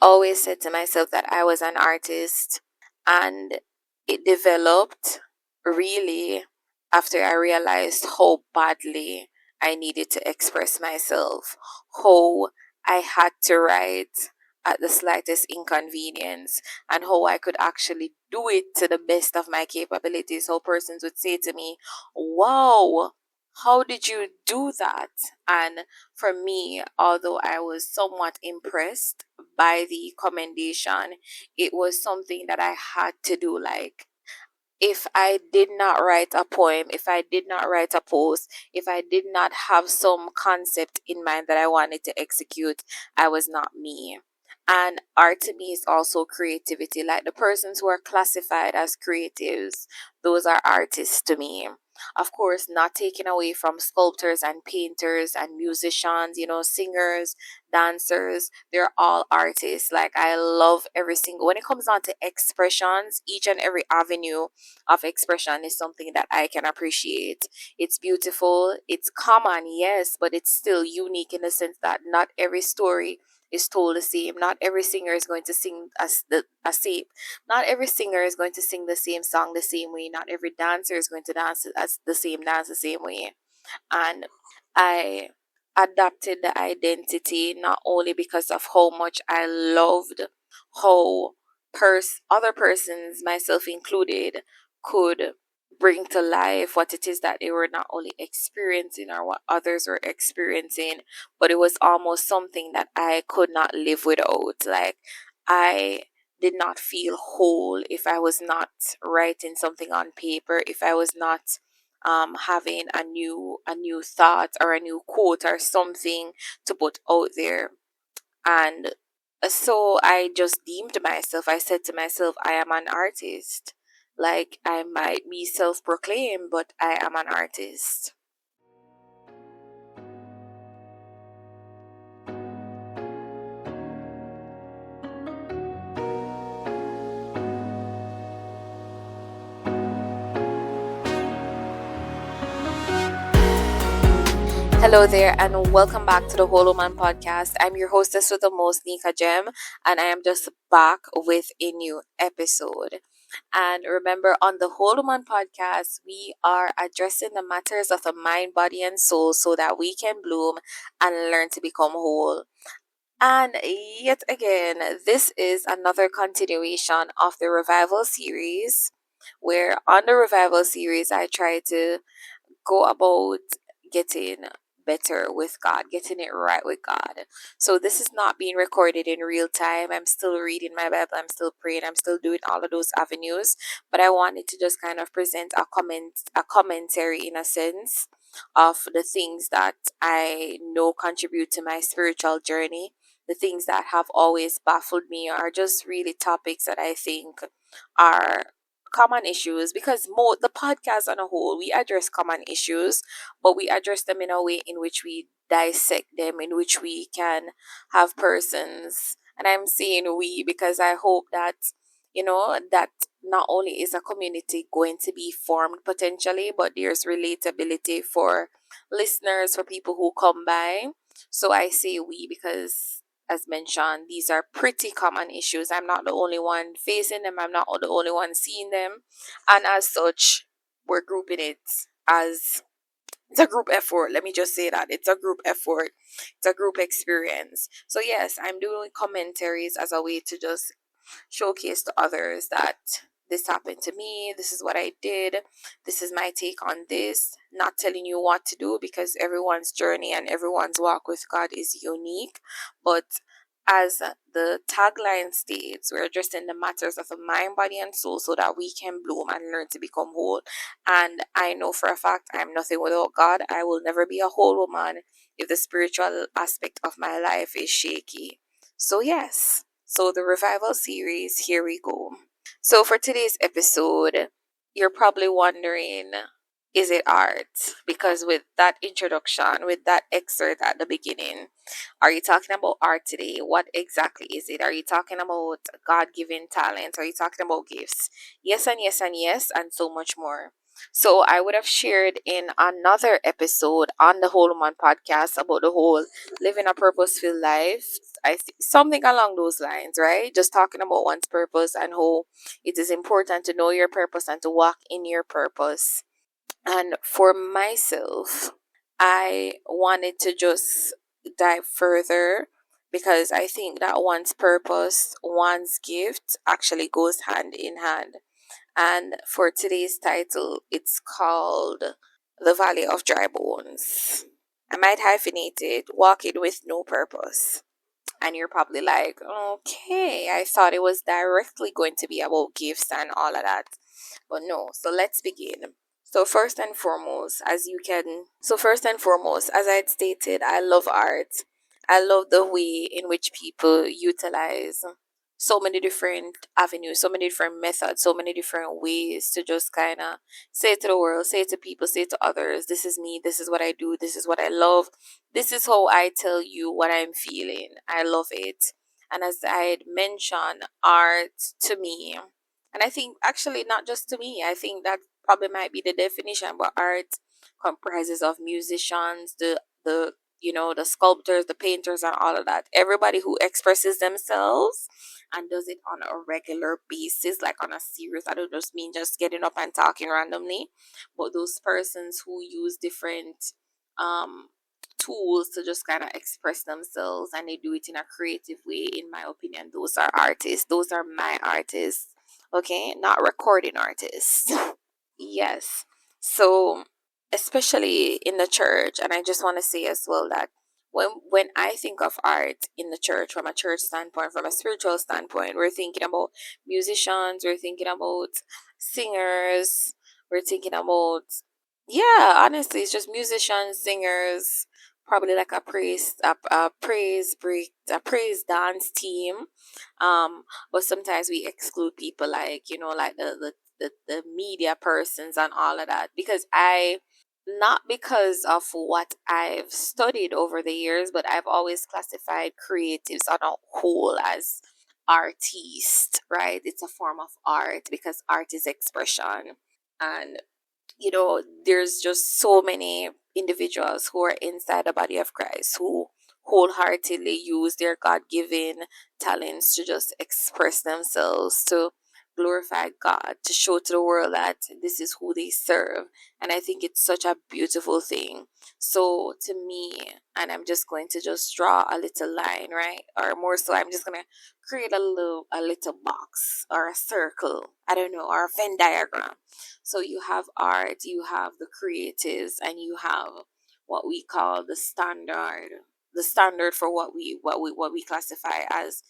always said to myself that I was an artist, and it developed really after I realized how badly I needed to express myself, how I had to write at the slightest inconvenience, and how I could actually do it to the best of my capabilities. How persons would say to me, "Wow, how did you do that?" And for me, although I was somewhat impressed by the commendation, it was something that I had to do. Like, if I did not write a poem, if I did not write a post, if I did not have some concept in mind that I wanted to execute, I was not me. And art to me is also creativity. Like the persons who are classified as creatives, those are artists to me. Of course, not taken away from sculptors and painters and musicians, singers, dancers. They're all artists. Like, I love every single, when it comes down to expressions, each and every avenue of expression is something that I can appreciate. It's beautiful, it's common, yes, but it's still unique in the sense that not every story is told the same. Not every singer is going to sing a same. Not every singer is going to sing the same song the same way. Not every dancer is going to dance as the same dance the same way. And I adapted the identity not only because of how much I loved how other persons, myself included, could bring to life what it is that they were not only experiencing or what others were experiencing, but it was almost something that I could not live without. Like, I did not feel whole if I was not writing something on paper, if I was not having a new thought or a new quote or something to put out there. And so I just deemed myself, I said to myself, I am an artist. Like, I might be self proclaimed, but I am an artist. Hello there, and welcome back to the Whole Woman Podcast. I'm your hostess with the most, Nika Gem, and I am just back with a new episode. And remember, on the Whole Woman Podcast, we are addressing the matters of the mind, body, and soul so that we can bloom and learn to become whole. And yet again, this is another continuation of the Revival series, where on the Revival series, I try to go about getting better with God, getting it right with God. So this is not being recorded in real time. I'm still reading my Bible, I'm still praying, I'm still doing all of those avenues, but I wanted to just kind of present a commentary in a sense of the things that I know contribute to my spiritual journey. The things that have always baffled me are just really topics that I think are common issues, because the podcast on a whole, we address common issues, but we address them in a way in which we dissect them, in which we can have persons, and I'm saying we because I hope that that not only is a community going to be formed potentially, but there's relatability for listeners, for people who come by. So I say we because, as mentioned, these are pretty common issues. I'm not the only one facing them, I'm not the only one seeing them. And as such, we're grouping it as it's a group effort. Let me just say that it's a group effort, it's a group experience. So, yes, I'm doing commentaries as a way to just showcase to others that this happened to me, this is what I did, this is my take on this. Not telling you what to do because everyone's journey and everyone's walk with God is unique, but as the tagline states, we're addressing the matters of the mind, body, and soul so that we can bloom and learn to become whole. And I know for a fact I'm nothing without God. I will never be a whole woman if the spiritual aspect of my life is shaky. So, yes. So, the revival series, here we go. So, for today's episode, you're probably wondering, is it art? Because with that introduction, with that excerpt at the beginning, are you talking about art today? What exactly is it? Are you talking about God given talent? Are you talking about gifts? Yes, and yes, and yes, and so much more. So, I would have shared in another episode on the Whole Man podcast about the whole living a purposeful life something along those lines, right? Just talking about one's purpose and how it is important to know your purpose and to walk in your purpose. And for myself, I wanted to just dive further because I think that one's purpose, one's gift actually goes hand in hand. And for today's title, it's called The Valley of Dry Bones. I might hyphenate it, Walking with No Purpose. And you're probably like, okay, I thought it was directly going to be about gifts and all of that. But no, so let's begin. First and foremost, as I had stated, I love art. I love the way in which people utilize so many different avenues, so many different methods, so many different ways to just kind of say to the world, say to people, say to others, this is me, this is what I do, this is what I love, this is how I tell you what I'm feeling. I love it. And as I had mentioned, art to me, and I think actually not just to me, I think that probably might be the definition, but art comprises of musicians, the the sculptors, the painters, and all of that. Everybody who expresses themselves and does it on a regular basis, like on a serious. I don't just mean just getting up and talking randomly, but those persons who use different um tools to just kind of express themselves and they do it in a creative way. In my opinion, those are artists. Those are my artists. Okay, not recording artists. Yes. So, especially in the church, and I just want to say as well that when I think of art in the church, from a church standpoint, from a spiritual standpoint, we're thinking about musicians, we're thinking about singers, we're thinking about, yeah, honestly, it's just musicians, singers, probably like a praise break, a praise dance team. But sometimes we exclude people like like the media persons and all of that, because I not because of what I've studied over the years, but I've always classified creatives on a whole as artiste, right? It's a form of art because art is expression. And there's just so many individuals who are inside the body of Christ who wholeheartedly use their God given talents to just express themselves, to glorify God, to show to the world that this is who they serve. And I think it's such a beautiful thing. So to me, and I'm just going to just draw a little line, right? Or more so, I'm just gonna create a little box or a circle, I don't know, or a Venn diagram. So you have art, you have the creatives, and you have what we call the standard for what we classify as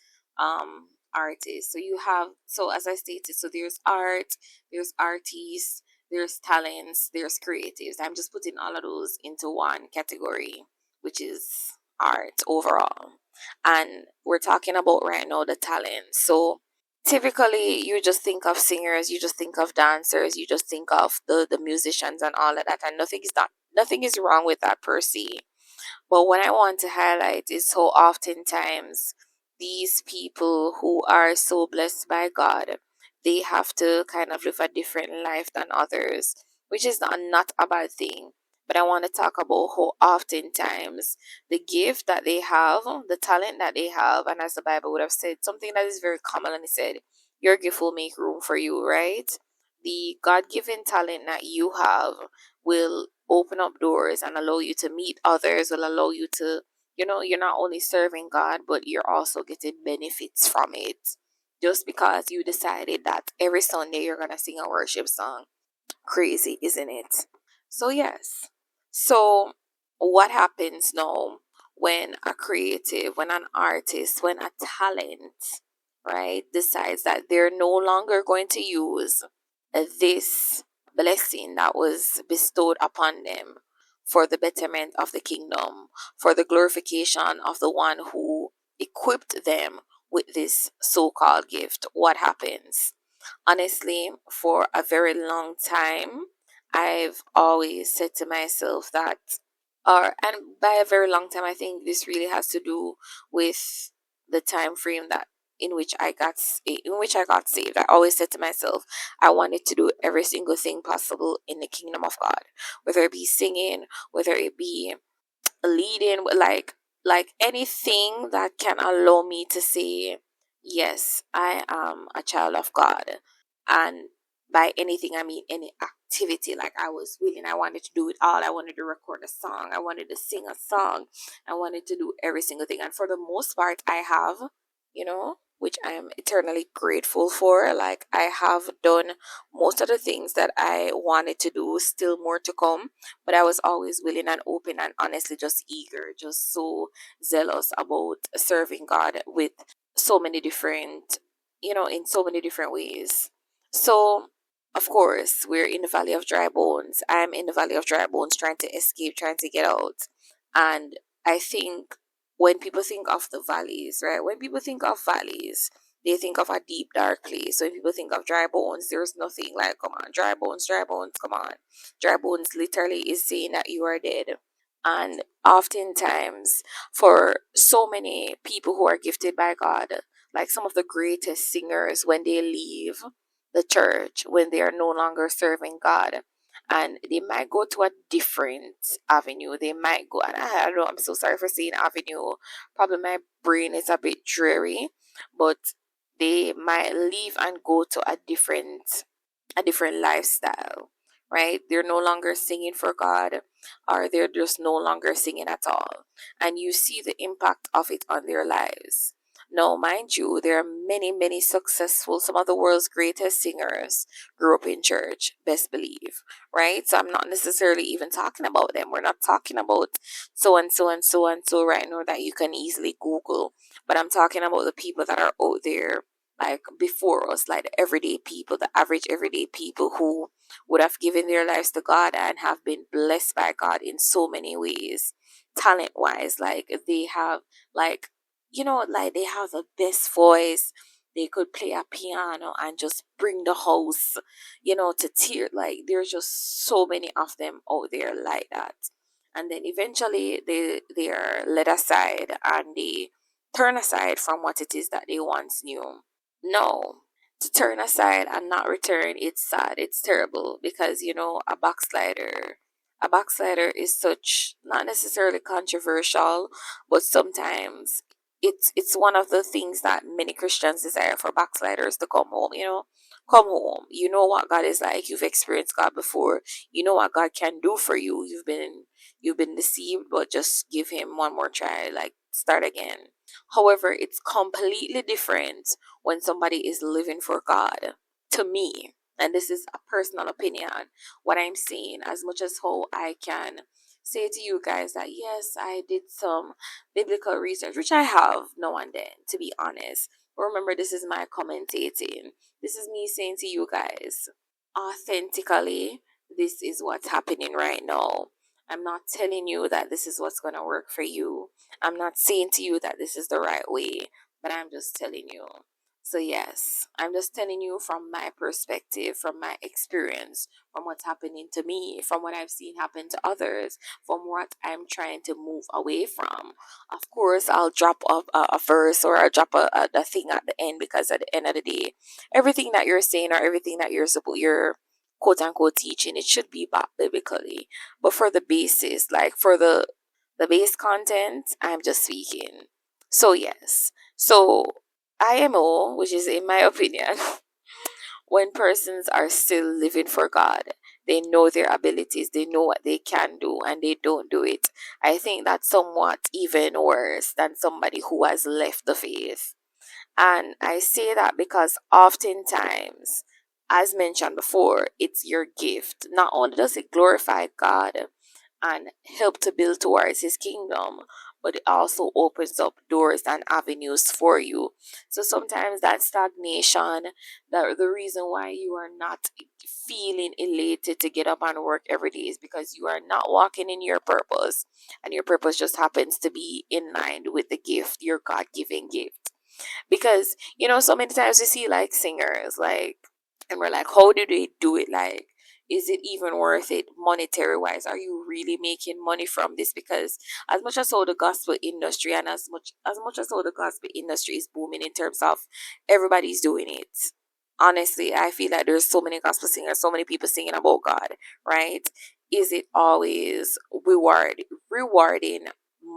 artists. So you have, so as I stated, so there's art, there's artists, there's talents, there's creatives. I'm just putting all of those into one category, which is art overall. And we're talking about right now the talent. So typically you just think of singers, you just think of dancers, you just think of the musicians and all of that, and nothing is wrong with that per se. But what I want to highlight is so oftentimes these people who are so blessed by God, they have to kind of live a different life than others, which is not a bad thing. But I want to talk about how oftentimes the gift that they have, the talent that they have, and as the Bible would have said, something that is very common, and it said, your gift will make room for you, right? The God given talent that you have will open up doors and allow you to meet others, will allow you to, you're not only serving God, but you're also getting benefits from it. Just because you decided that every Sunday you're going to sing a worship song. Crazy, isn't it? So, yes. So, what happens now when a creative, when an artist, when a talent, right, decides that they're no longer going to use this blessing that was bestowed upon them for the betterment of the kingdom, for the glorification of the one who equipped them with this so called gift? What happens? Honestly, for a very long time, I've always said to myself that, and by a very long time, I think this really has to do with the time frame that in which I got saved. I always said to myself, I wanted to do every single thing possible in the kingdom of God, whether it be singing, whether it be leading, like like anything that can allow me to say, yes, I am a child of God. And by anything, I mean any activity. Like I was willing, I wanted to do it all. I wanted to record a song, I wanted to sing a song, I wanted to do every single thing. And for the most part, I have, which I am eternally grateful for. Like I have done most of the things that I wanted to do, still more to come, but I was always willing and open and honestly just eager, just so zealous about serving God with so many different, in so many different ways. So, of course, we're in the valley of dry bones. I'm in the valley of dry bones trying to escape, trying to get out. And I think when people think of the valleys, right? When people think of valleys, they think of a deep, dark place. So when people think of dry bones, there's nothing like, come on, dry bones, come on. Dry bones literally is saying that you are dead. And oftentimes, for so many people who are gifted by God, like some of the greatest singers, when they leave the church, when they are no longer serving God, and they might go to a different avenue. They might go, and I don't know, I'm so sorry for saying avenue. Probably my brain is a bit dreary, but they might leave and go to a different lifestyle, right? They're no longer singing for God, or they're just no longer singing at all. And you see the impact of it on their lives. Now, mind you, there are many, many successful, some of the world's greatest singers grew up in church, best believe, right? So I'm not necessarily even talking about them. We're not talking about so and so and so and so right now that you can easily Google. But I'm talking about the people that are out there like before us, like the everyday people, the average everyday people who would have given their lives to God and have been blessed by God in so many ways, talent wise. Like they have, like, like they have the best voice. They could play a piano and just bring the house, to tear. Like there's just so many of them out there like that. And then eventually they are led aside and they turn aside from what it is that they once knew. No, to turn aside and not return, it's sad, it's terrible because a backslider is such not necessarily controversial, but sometimes it's one of the things that many Christians desire for backsliders to come home, come home. You know what God is like, you've experienced God before, you know what God can do for you. You've been deceived, but just give him one more try, like start again. However, it's completely different when somebody is living for God. To me, and this is a personal opinion, what I'm saying, as much as how I can say to you guys that yes, I did some biblical research, which I have now and then, to be honest. But remember, this is my commentating. This is me saying to you guys, authentically, this is what's happening right now. I'm not telling you that this is what's going to work for you. I'm not saying to you that this is the right way, but I'm just telling you. So, yes, I'm just telling you from my perspective, from my experience, from what's happening to me, from what I've seen happen to others, from what I'm trying to move away from. Of course, I'll drop a verse or I'll drop a thing at the end, because at the end of the day, everything that you're saying or everything that you're quote unquote teaching, it should be back biblically. But for the basis, like for the base content, I'm just speaking. So yes. So IMO, which is in my opinion, when persons are still living for God, they know their abilities, they know what they can do, and they don't do it. I think that's somewhat even worse than somebody who has left the faith. And I say that because oftentimes, as mentioned before, it's your gift. Not only does it glorify God and help to build towards his kingdom, but it also opens up doors and avenues for you. So sometimes that stagnation, the reason why you are not feeling elated to get up and work every day is because you are not walking in your purpose, and your purpose just happens to be in line with the gift, your God-given gift. Because so many times we see like singers, like, and we're like, how do they do it? Like, is it even worth it monetary wise? Are you really making money from this? Because as much as all the gospel industry, and as much as all the gospel industry is booming in terms of everybody's doing it, honestly, I feel like there's so many gospel singers, so many people singing about God, right? Is it always rewarding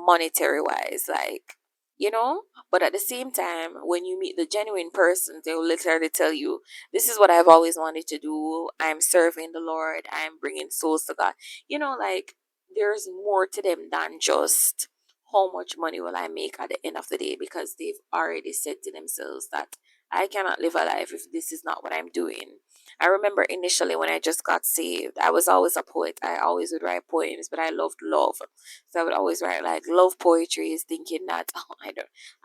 monetary wise, like, you know. But at the same time, when you meet the genuine person, they will literally tell you, this is what I've always wanted to do. I'm serving the Lord, I'm bringing souls to God. Like, there's more to them than just how much money will I make at the end of the day, because they've already said to themselves that I cannot live a life if this is not what I'm doing. I remember initially when I just got saved, I was always a poet. I always would write poems, but I loved love. So I would always write like love poetry, thinking that, oh, I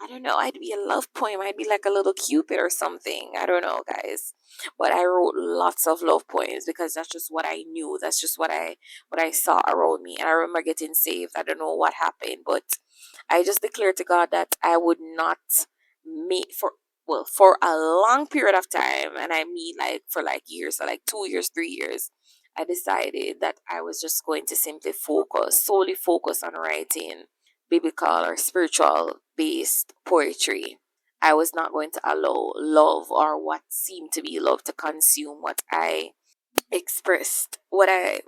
don't know, I'd be a love poem. I'd be like a little Cupid or something. I don't know, guys. But I wrote lots of love poems because that's just what I knew. That's just what I saw around me. And I remember getting saved. I don't know what happened, but I just declared to God that I would not meet for a long period of time, and I mean like for like years, so like 2 years, 3 years. I decided that I was just going to simply solely focus on writing biblical or spiritual based poetry. I was not going to allow love or what seemed to be love to consume what I expressed, what I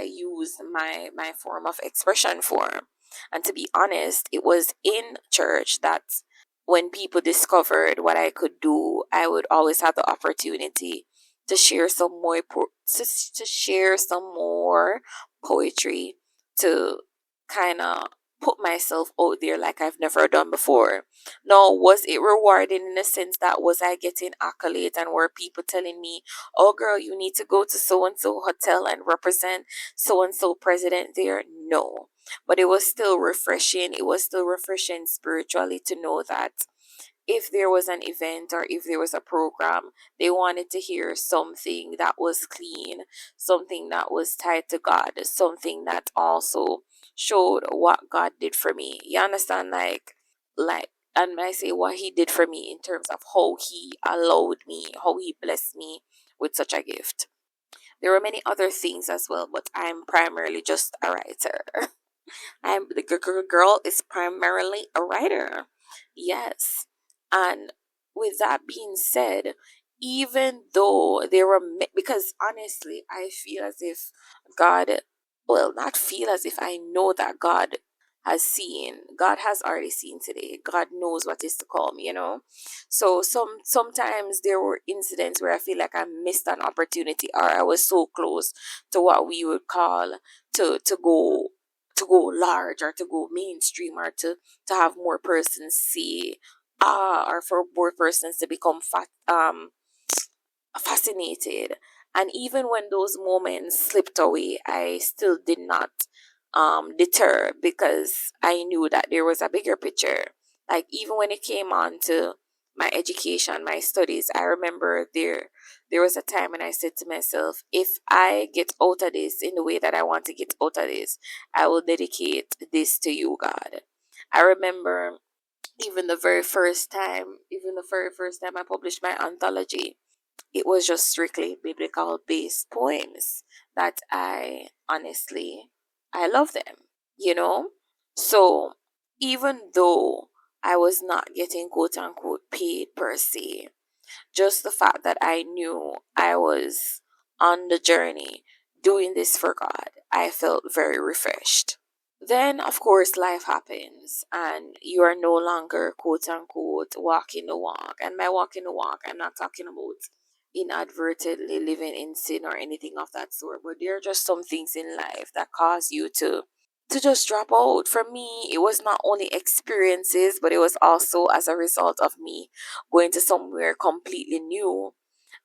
used my form of expression for. And to be honest, it was in church that when people discovered what I could do, I would always have the opportunity to share some more to share some more poetry, to kind of put myself out there like I've never done before. Now, was it rewarding in the sense that was I getting accolades and were people telling me, oh girl, you need to go to so and so hotel and represent so and so president there? No. But it was still refreshing. It was still refreshing spiritually to know that if there was an event or if there was a program, they wanted to hear something that was clean, something that was tied to God, something that also showed what God did for me. You understand? Like, and I say what He did for me in terms of how He allowed me, how He blessed me with such a gift. There were many other things as well, but I'm primarily just a writer. The girl is primarily a writer. Yes. And with that being said, even though there were, because honestly, I feel as if God, well, not feel as if, I know that God has already seen today. God knows what is to come. So sometimes there were incidents where I feel like I missed an opportunity, or I was so close to what we would call to go large, or to go mainstream, or to have more persons see, or for more persons to become fascinated. And even when those moments slipped away, I still did not deter, because I knew that there was a bigger picture. Like, even when it came on to my education, my studies, I remember there was a time when I said to myself, if I get out of this in the way that I want to get out of this, I will dedicate this to you, God. I remember even the very first time I published my anthology, it was just strictly biblical based poems that I love them, you know? So even though I was not getting quote unquote paid per se, just the fact that I knew I was on the journey doing this for God, I felt very refreshed. Then, of course, life happens, and you are no longer quote unquote walking the walk. And by walking the walk, I'm not talking about inadvertently living in sin or anything of that sort, but there are just some things in life that cause you to just drop out. For me, it was not only experiences, but it was also as a result of me going to somewhere completely new.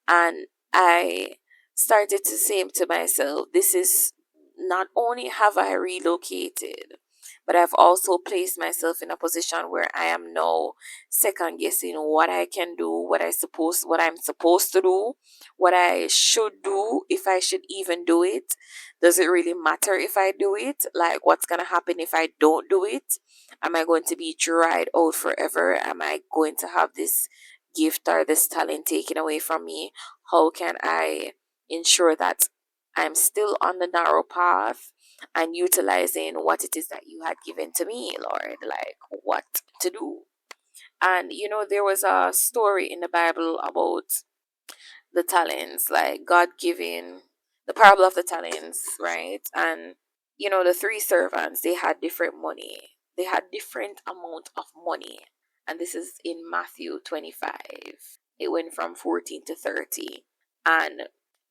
And I started to say to myself, this is, not only have I relocated, but I've also placed myself in a position where I am now second guessing what I can do, what I'm supposed to do, what I should do, if I should even do it. Does it really matter if I do it? Like, what's gonna happen if I don't do it? Am I going to be dried out forever? Am I going to have this gift or this talent taken away from me? How can I ensure that I'm still on the narrow path and utilizing what it is that you had given to me, Lord? Like, what to do? And there was a story in the Bible about the talents, like God giving the parable of the talents, right? And the three servants, they had different money. They had different amount of money. And this is in Matthew 25. It went from 14 to 30. And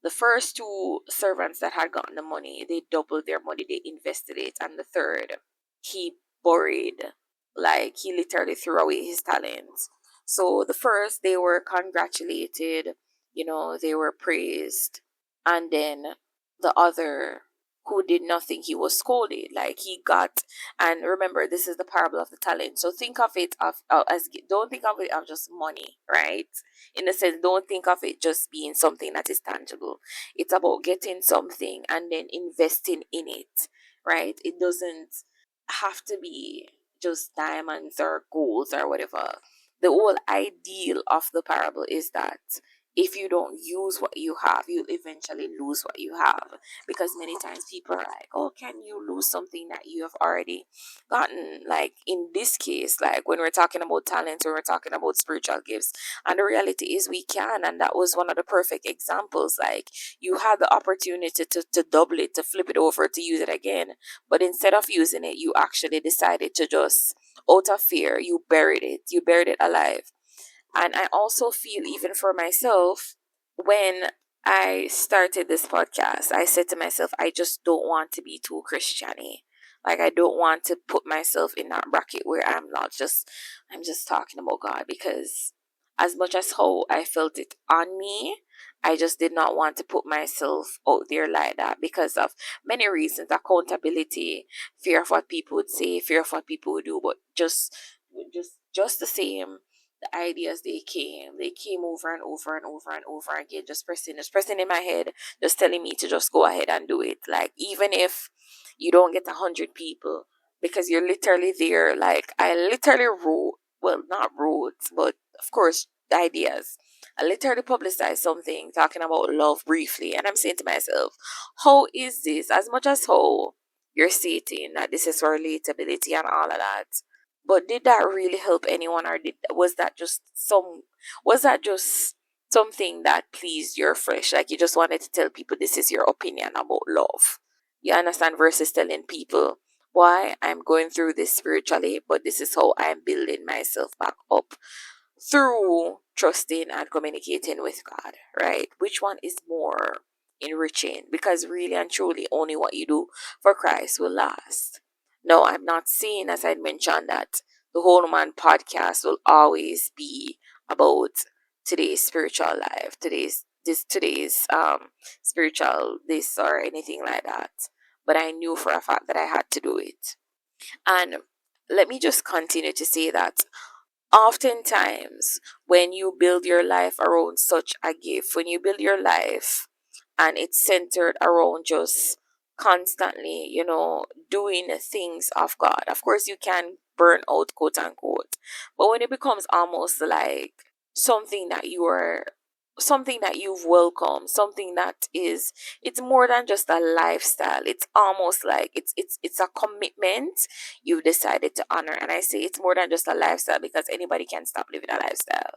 the first two servants that had gotten the money, they doubled their money, they invested it. And the third, he borrowed, like he literally threw away his talents. So the first, they were congratulated, they were praised. And then the other, who did nothing, he was scolded. Like he got, and remember, this is the parable of the talent. So think of it as, don't think of it as just money, right? In a sense, don't think of it just being something that is tangible. It's about getting something and then investing in it, right? It doesn't have to be just diamonds or golds or whatever. The whole ideal of the parable is that if you don't use what you have, you'll eventually lose what you have. Because many times people are like, oh, can you lose something that you have already gotten? Like in this case, like when we're talking about talents, when we're talking about spiritual gifts, and the reality is we can. And that was one of the perfect examples. Like you had the opportunity to double it, to flip it over, to use it again. But instead of using it, you actually decided to just, out of fear, you buried it. You buried it alive. And I also feel, even for myself, when I started this podcast, I said to myself, I just don't want to be too Christiany. Like I don't want to put myself in that bracket where I'm just talking about God, because as much as how I felt it on me, I just did not want to put myself out there like that because of many reasons: accountability, fear of what people would say, fear of what people would do. But just the same, the ideas, they came over and over and over and over again, just pressing in my head, just telling me to just go ahead and do it. Like even if you don't get 100 people, because you're literally there. Like I literally wrote, well, not wrote, but of course the ideas, I literally publicized something talking about love briefly, and I'm saying to myself, how is this, as much as how you're stating that this is for relatability and all of that, but did that really help anyone, or was that just something that pleased your flesh? Like you just wanted to tell people this is your opinion about love. You understand? Versus telling people, why I'm going through this spiritually, but this is how I'm building myself back up through trusting and communicating with God, right? Which one is more enriching? Because really and truly, only what you do for Christ will last. No, I'm not saying, as I mentioned, that the Whole Man podcast will always be about today's spiritual life, today's spiritual this or anything like that. But I knew for a fact that I had to do it. And let me just continue to say that oftentimes, when you build your life around such a gift, when you build your life and it's centered around just constantly, doing things of God, of course, you can burn out, quote unquote. But when it becomes almost like something that you are, something that you've welcomed, something that is, it's more than just a lifestyle. It's almost like it's a commitment you've decided to honor. And I say it's more than just a lifestyle because anybody can stop living a lifestyle,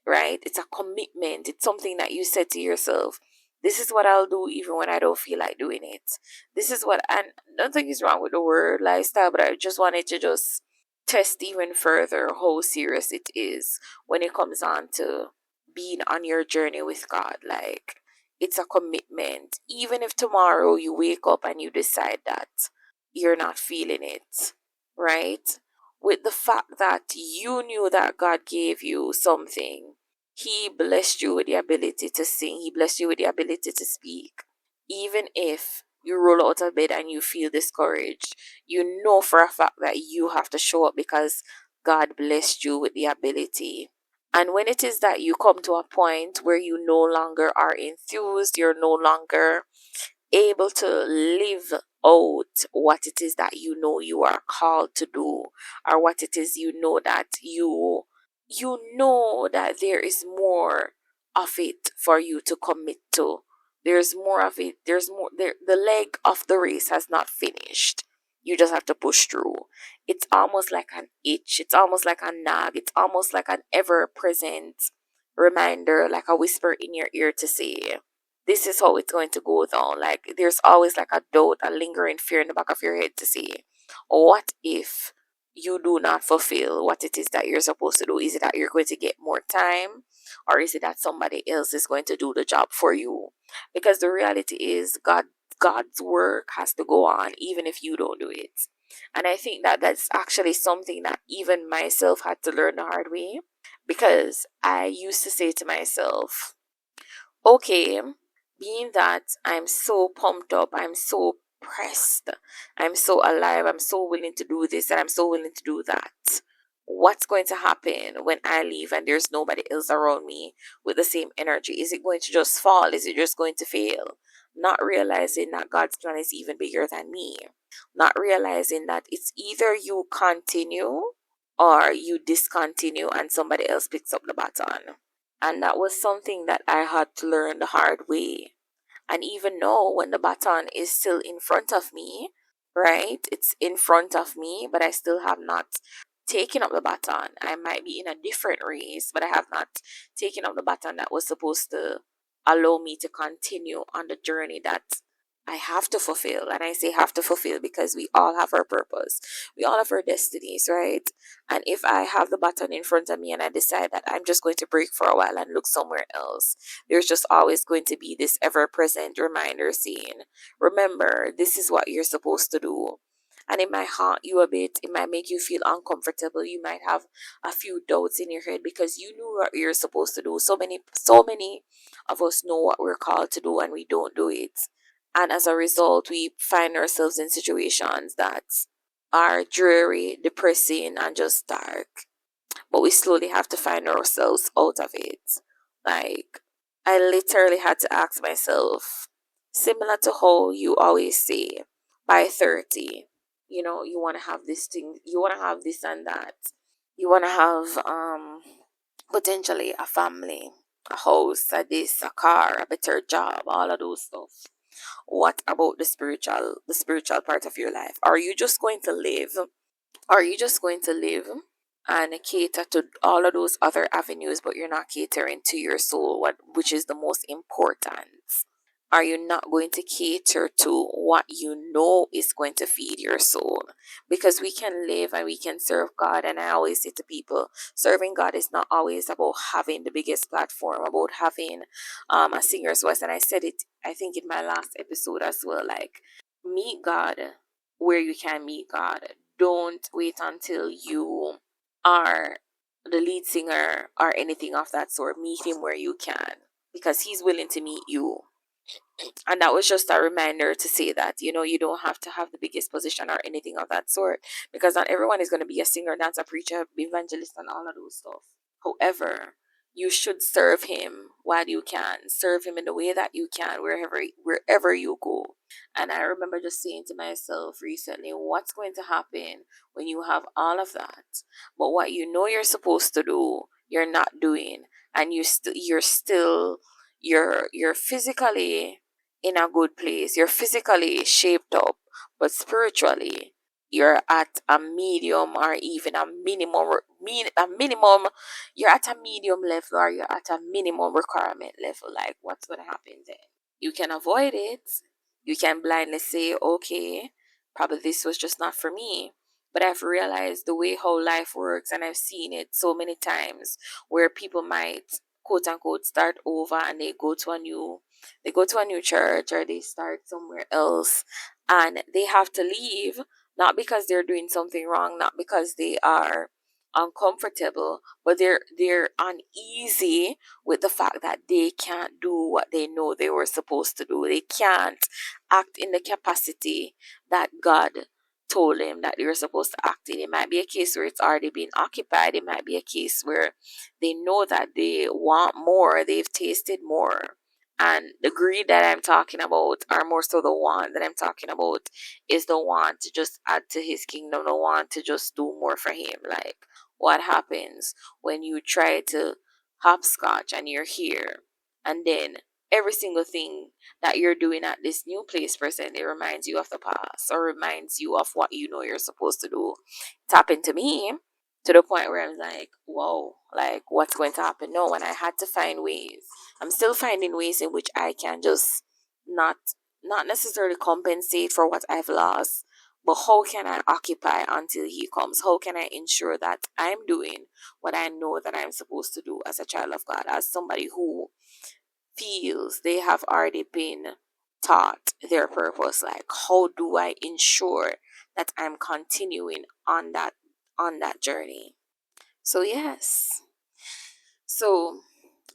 right? It's a commitment. It's something that you said to yourself, this is what I'll do even when I don't feel like doing it. This is what, and nothing is wrong with the word lifestyle, but I just wanted to just test even further how serious it is when it comes on to being on your journey with God. Like, it's a commitment. Even if tomorrow you wake up and you decide that you're not feeling it, right? With the fact that you knew that God gave you something, He blessed you with the ability to sing, He blessed you with the ability to speak. Even if you roll out of bed and you feel discouraged, you know for a fact that you have to show up because God blessed you with the ability. And when it is that you come to a point where you no longer are enthused, you're no longer able to live out what it is that you know you are called to do, or what it is you know that you know that there is more of it for you to commit to. There's more of it. There's more there. The leg of the race has not finished. You just have to push through. It's almost like an itch. It's almost like a nag. It's almost like an ever present reminder, like a whisper in your ear to say, this is how it's going to go down. Like there's always like a doubt, a lingering fear in the back of your head to say, what if you do not fulfill what it is that you're supposed to do? Is it that you're going to get more time, or is it that somebody else is going to do the job for you? Because the reality is God's work has to go on even if you don't do it. And I think that that's actually something that even myself had to learn the hard way, because I used to say to myself, okay, being that I'm so pumped up, I'm so pressed, I'm so alive, I'm so willing to do this, and I'm so willing to do that. What's going to happen when I leave and there's nobody else around me with the same energy? Is it going to just fall? Is it just going to fail? Not realizing that God's plan is even bigger than me. Not realizing that it's either you continue or you discontinue and somebody else picks up the baton. And that was something that I had to learn the hard way. And even know when the baton is still in front of me, right? It's in front of me, but I still have not taken up the baton. I might be in a different race, but I have not taken up the baton that was supposed to allow me to continue on the journey that I have to fulfill. And I say have to fulfill because we all have our purpose. We all have our destinies, right? And if I have the baton in front of me and I decide that I'm just going to break for a while and look somewhere else, there's just always going to be this ever present reminder saying, remember, this is what you're supposed to do. And it might haunt you a bit, it might make you feel uncomfortable. You might have a few doubts in your head because you knew what you're supposed to do. So many of us know what we're called to do and we don't do it. And as a result, we find ourselves in situations that are dreary, depressing, and just dark. But we slowly have to find ourselves out of it. Like, I literally had to ask myself, similar to how you always say, by 30, you want to have this thing, you want to have this and that. You want to have potentially a family, a house, a this, a car, a better job, all of those stuff. What about the spiritual part of your life? Are you just going to live? Are you just going to live and cater to all of those other avenues, but you're not catering to your soul, which is the most important? Are you not going to cater to what you know is going to feed your soul? Because we can live and we can serve God. And I always say to people, serving God is not always about having the biggest platform, about having a singer's voice. And I said it, I think, in my last episode as well. Like, meet God where you can meet God. Don't wait until you are the lead singer or anything of that sort. Meet Him where you can, because He's willing to meet you. And that was just a reminder to say that, you don't have to have the biggest position or anything of that sort, because not everyone is going to be a singer, dancer, preacher, evangelist, and all of those stuff. However, you should serve Him while you can. Serve Him in the way that you can, wherever you go. And I remember just saying to myself recently, what's going to happen when you have all of that, but what you know you're supposed to do, you're not doing, and you're physically in a good place. You're physically shaped up, but spiritually, you're at a medium or even a minimum. You're at a medium level or you're at a minimum requirement level. Like, what's going to happen then? You can avoid it. You can blindly say, okay, probably this was just not for me. But I've realized the way how life works, and I've seen it so many times where people might quote unquote start over and they go to a new church or they start somewhere else, and they have to leave, not because they're doing something wrong, not because they are uncomfortable, but they're uneasy with the fact that they can't do what they know they were supposed to do. They can't act in the capacity that God told them that they were supposed to act in. It might be a case where it's already been occupied. It might be a case where they know that they want more, they've tasted more. And the greed that I'm talking about, or more so the want that I'm talking about, is the want to just add to His kingdom, the want to just do more for Him. Like, what happens when you try to hopscotch and you're here, and then every single thing that you're doing at this new place presently reminds you of the past or reminds you of what you know you're supposed to do? It happened to me. to the point where I'm like, whoa, like what's going to happen? No, and I had to find ways. I'm still finding ways in which I can just not not necessarily compensate for what I've lost, but how can I occupy until he comes? How can I ensure that I'm doing what I know that I'm supposed to do as a child of God, as somebody who feels they have already been taught their purpose? Like, how do I ensure that I'm continuing on that journey? So yes. So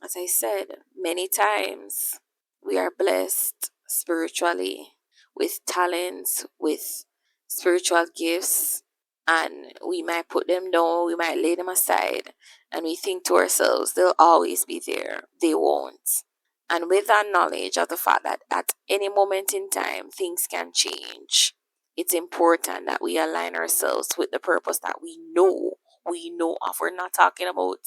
as I said many times, we are blessed spiritually with talents, with spiritual gifts, and we might put them down, we might lay them aside, and we think to ourselves, they'll always be there. They won't. And with that knowledge of the fact that at any moment in time, things can change, it's important that we align ourselves with the purpose that we know of. We're not talking about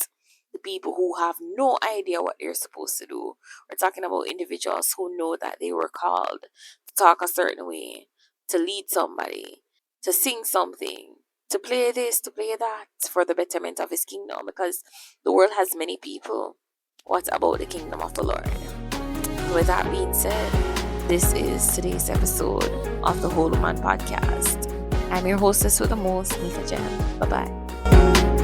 the people who have no idea what they're supposed to do. We're talking about individuals who know that they were called to talk a certain way, to lead somebody, to sing something, to play this, to play that for the betterment of his kingdom, because the world has many people. What about the kingdom of the Lord? With that being said, this is today's episode of the Whole Woman Podcast. I'm your hostess with the most, Nika Jem. Bye bye.